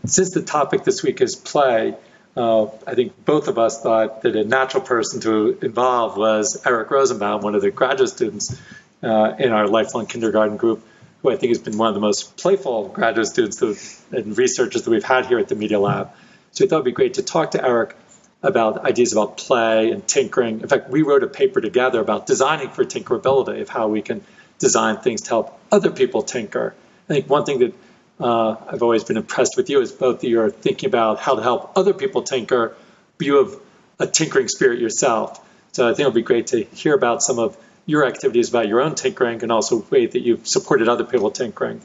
Since the topic this week is play, I think both of us thought that a natural person to involve was Eric Rosenbaum, one of the graduate students in our lifelong kindergarten group, who I think has been one of the most playful graduate students and researchers that we've had here at the Media Lab. So we thought it'd be great to talk to Eric about ideas about play and tinkering. In fact, we wrote a paper together about designing for tinkerability, of how we can design things to help other people tinker. I think one thing that I've always been impressed with you is both you're thinking about how to help other people tinker, but you have a tinkering spirit yourself. So I think it'll be great to hear about some of your activities about your own tinkering, and also the way that you've supported other people tinkering.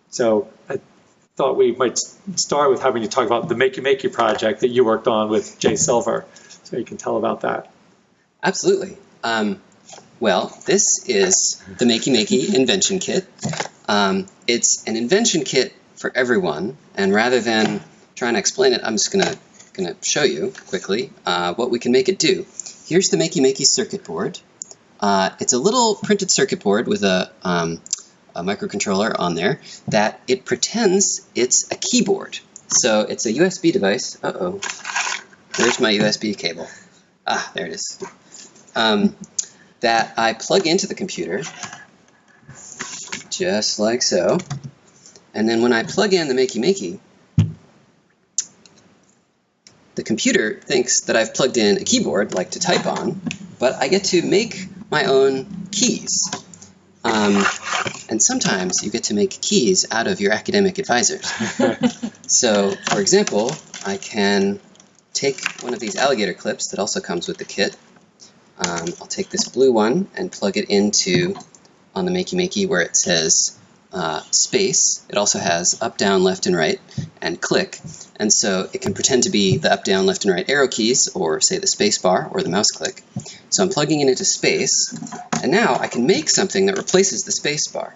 So I thought we might start with having you talk about the Makey project that you worked on with Jay Silver, so you can tell about that. Absolutely. Well, this is the Makey Invention Kit. It's an invention kit for everyone, and rather than trying to explain it, I'm just gonna show you quickly what we can make it do. Here's the Makey circuit board. It's a little printed circuit board with a microcontroller on there that it pretends it's a keyboard. So it's a USB device. Uh-oh, where's my USB cable? Ah, there it is. That I plug into the computer, just like so. And then when I plug in the Makey, the computer thinks that I've plugged in a keyboard, like to type on, but I get to make my own keys. And sometimes you get to make keys out of your academic advisors. So, for example, I can take one of these alligator clips that also comes with the kit. I'll take this blue one and plug it into, on the Makey where it says space. It also has up, down, left, and right, and click. And so it can pretend to be the up, down, left, and right arrow keys, or say the space bar or the mouse click. So I'm plugging it into space, and now I can make something that replaces the space bar.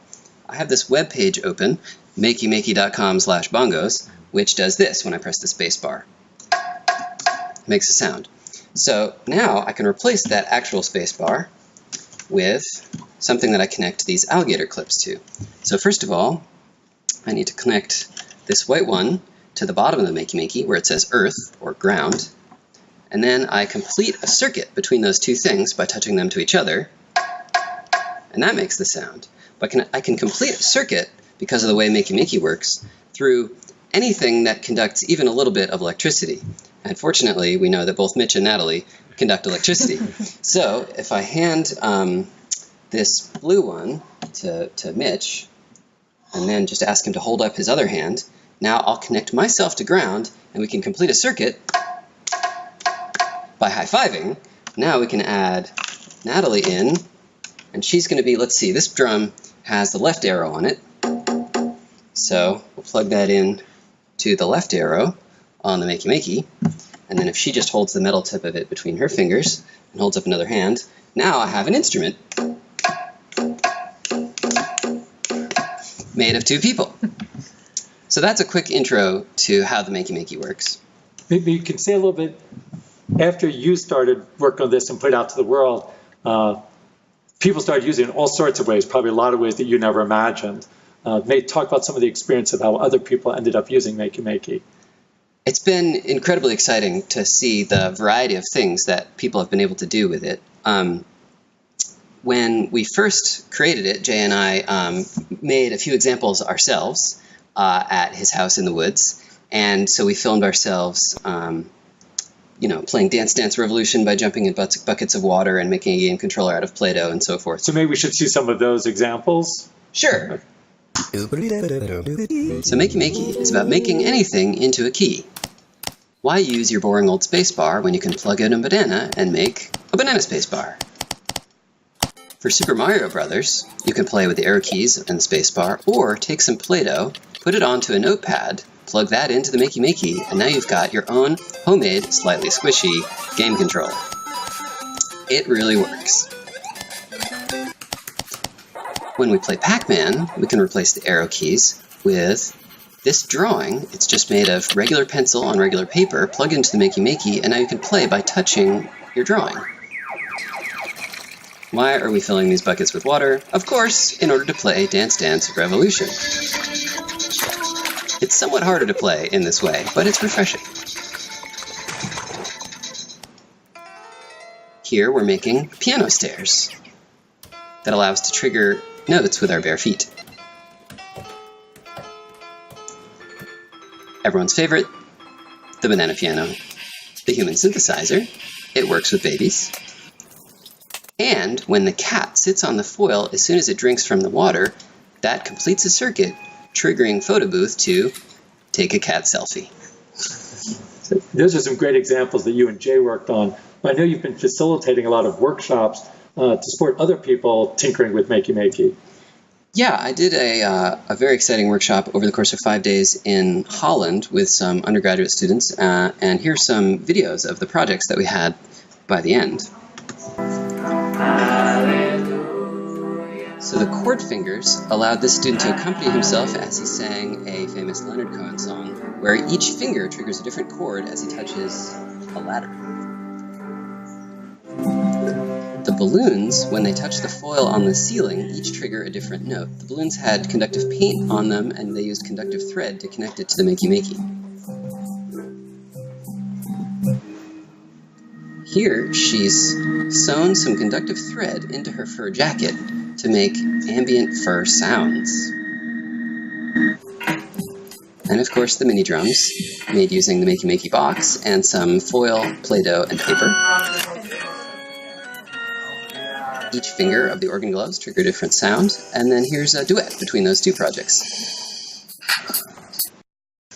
I have this web page open, makey.com/bongos, which does this when I press the space bar. It makes a sound. So now I can replace that actual space bar with something that I connect these alligator clips to. So first of all, I need to connect this white one to the bottom of the Makey where it says earth or ground, and then I complete a circuit between those two things by touching them to each other, and that makes the sound. But I can complete a circuit, because of the way Makey works, through anything that conducts even a little bit of electricity. And fortunately, we know that both Mitch and Natalie conduct electricity. So if I hand this blue one to Mitch, and then just ask him to hold up his other hand, now I'll connect myself to ground, and we can complete a circuit by high-fiving. Now we can add Natalie in, and she's going to be, let's see, this drum has the left arrow on it. So we'll plug that in to the left arrow on the Makey, and then if she just holds the metal tip of it between her fingers and holds up another hand, now I have an instrument made of two people. So that's a quick intro to how the Makey works. Maybe you can say a little bit, after you started working on this and put it out to the world, people started using it in all sorts of ways, probably a lot of ways that you never imagined. May talk about some of the experience of how other people ended up using Makey. It's been incredibly exciting to see the variety of things that people have been able to do with it. When we first created it, Jay and I made a few examples ourselves at his house in the woods. And so we filmed ourselves playing Dance Dance Revolution by jumping in buckets of water and making a game controller out of Play-Doh and so forth. So maybe we should see some of those examples? Sure. So Makey is about making anything into a key. Why use your boring old spacebar when you can plug in a banana and make a banana spacebar? For Super Mario Brothers, you can play with the arrow keys and the spacebar, or take some Play-Doh, put it onto a notepad, plug that into the Makey, and now you've got your own homemade, slightly squishy game controller. It really works. When we play Pac-Man, we can replace the arrow keys with this drawing. It's just made of regular pencil on regular paper, plug into the Makey, and now you can play by touching your drawing. Why are we filling these buckets with water? Of course, in order to play Dance Dance Revolution. It's somewhat harder to play in this way, but it's refreshing. Here we're making piano stairs that allow us to trigger notes with our bare feet. Everyone's favorite, the banana piano, the human synthesizer. It works with babies. And when the cat sits on the foil, as soon as it drinks from the water, that completes a circuit, triggering Photo Booth to take a cat selfie. So those are some great examples that you and Jay worked on. I know you've been facilitating a lot of workshops to support other people tinkering with makey. Yeah, I did a very exciting workshop over the course of 5 days in Holland with some undergraduate students, and here's some videos of the projects that we had by the end. So the Chord Fingers allowed this student to accompany himself as he sang a famous Leonard Cohen song, where each finger triggers a different chord as he touches a ladder. The balloons, when they touch the foil on the ceiling, each trigger a different note. The balloons had conductive paint on them, and they used conductive thread to connect it to the makey. Here, she's sewn some conductive thread into her fur jacket to make ambient fur sounds. And of course, the mini drums, made using the makey box and some foil, Play-Doh, and paper. Each finger of the organ gloves trigger a different sound, and then here's a duet between those two projects.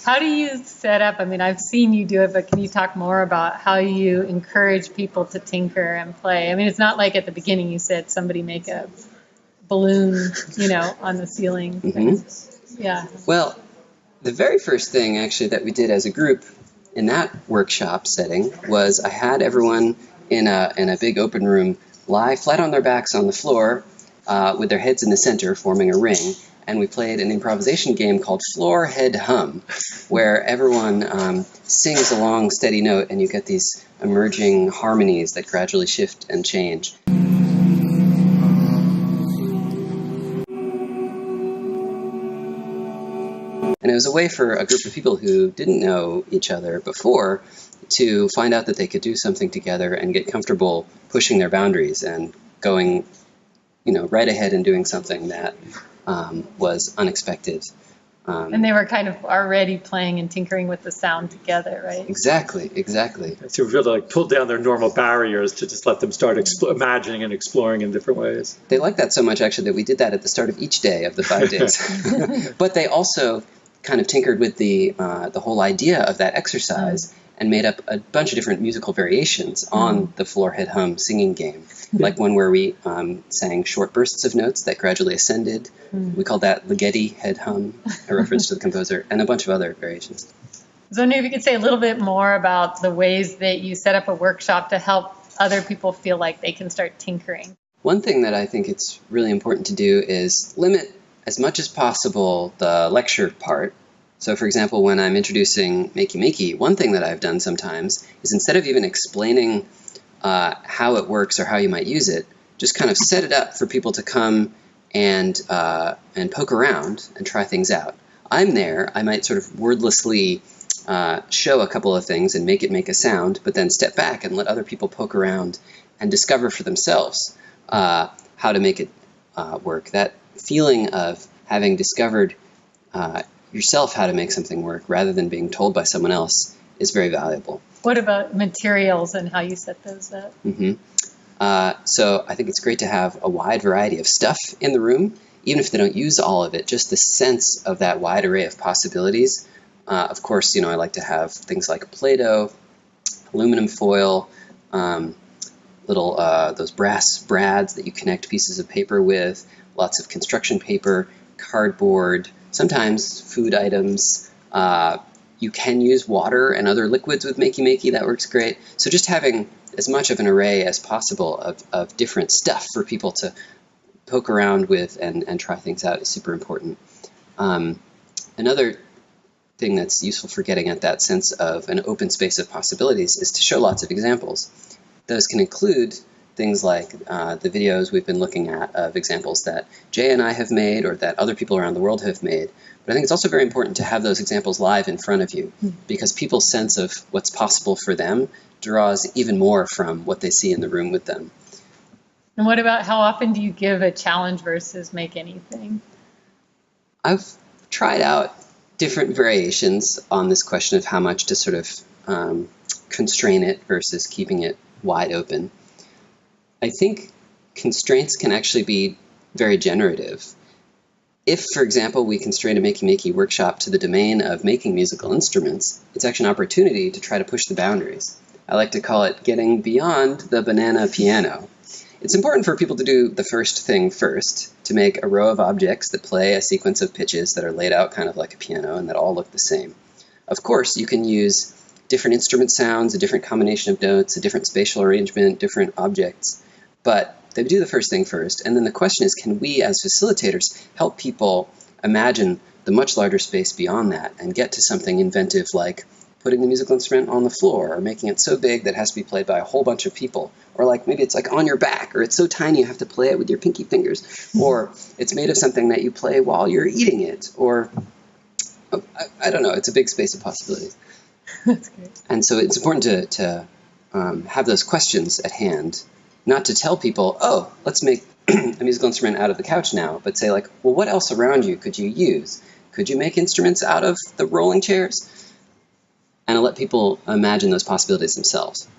How do you set up, I mean, I've seen you do it, but can you talk more about how you encourage people to tinker and play? I mean, it's not like at the beginning you said somebody make a balloon, on the ceiling. Mm-hmm. Yeah. Well, the very first thing actually that we did as a group in that workshop setting was I had everyone in a big open room lie flat on their backs on the floor with their heads in the center forming a ring, and we played an improvisation game called Floor Head Hum, where everyone sings a long steady note and you get these emerging harmonies that gradually shift and change. And it was a way for a group of people who didn't know each other before to find out that they could do something together and get comfortable pushing their boundaries and going, right ahead and doing something that was unexpected. And they were kind of already playing and tinkering with the sound together, right? Exactly. So we really pull down their normal barriers to just let them start imagining and exploring in different ways. They liked that so much, actually, that we did that at the start of each day of the 5 days. But they also kind of tinkered with the whole idea of that exercise and made up a bunch of different musical variations on the Floor Head Hum singing game. Like one where we sang short bursts of notes that gradually ascended. We called that Ligeti Head Hum, a reference to the composer, and a bunch of other variations. So maybe you could say a little bit more about the ways that you set up a workshop to help other people feel like they can start tinkering. One thing that I think it's really important to do is limit as much as possible the lecture part. So for example, when I'm introducing makey, one thing that I've done sometimes is instead of even explaining how it works or how you might use it, just kind of set it up for people to come and poke around and try things out. I'm there, I might sort of wordlessly show a couple of things and make it make a sound, but then step back and let other people poke around and discover for themselves how to make it work. That feeling of having discovered yourself how to make something work rather than being told by someone else is very valuable. What about materials and how you set those up? So I think it's great to have a wide variety of stuff in the room, even if they don't use all of it, just the sense of that wide array of possibilities. Of course, I like to have things like Play-Doh, aluminum foil, those brass brads that you connect pieces of paper with, lots of construction paper, cardboard, sometimes food items. You can use water and other liquids with makey, that works great. So just having as much of an array as possible of different stuff for people to poke around with and try things out is super important. Another thing that's useful for getting at that sense of an open space of possibilities is to show lots of examples. Those can include things like the videos we've been looking at of examples that Jay and I have made or that other people around the world have made. But I think it's also very important to have those examples live in front of you, because people's sense of what's possible for them draws even more from what they see in the room with them. And what about how often do you give a challenge versus make anything? I've tried out different variations on this question of how much to sort of constrain it versus keeping it wide open. I think constraints can actually be very generative. If, for example, we constrain a makey workshop to the domain of making musical instruments, it's actually an opportunity to try to push the boundaries. I like to call it getting beyond the banana piano. It's important for people to do the first thing first, to make a row of objects that play a sequence of pitches that are laid out kind of like a piano and that all look the same. Of course, you can use different instrument sounds, a different combination of notes, a different spatial arrangement, different objects, but they do the first thing first. And then the question is, can we as facilitators help people imagine the much larger space beyond that and get to something inventive like putting the musical instrument on the floor, or making it so big that it has to be played by a whole bunch of people, or like maybe it's like on your back, or it's so tiny you have to play it with your pinky fingers, or it's made of something that you play while you're eating it, or I don't know, it's a big space of possibilities. That's great. And so it's important to have those questions at hand, not to tell people, oh, let's make a musical instrument out of the couch now, but say like, well, what else around you could you use? Could you make instruments out of the rolling chairs? And I'll let people imagine those possibilities themselves.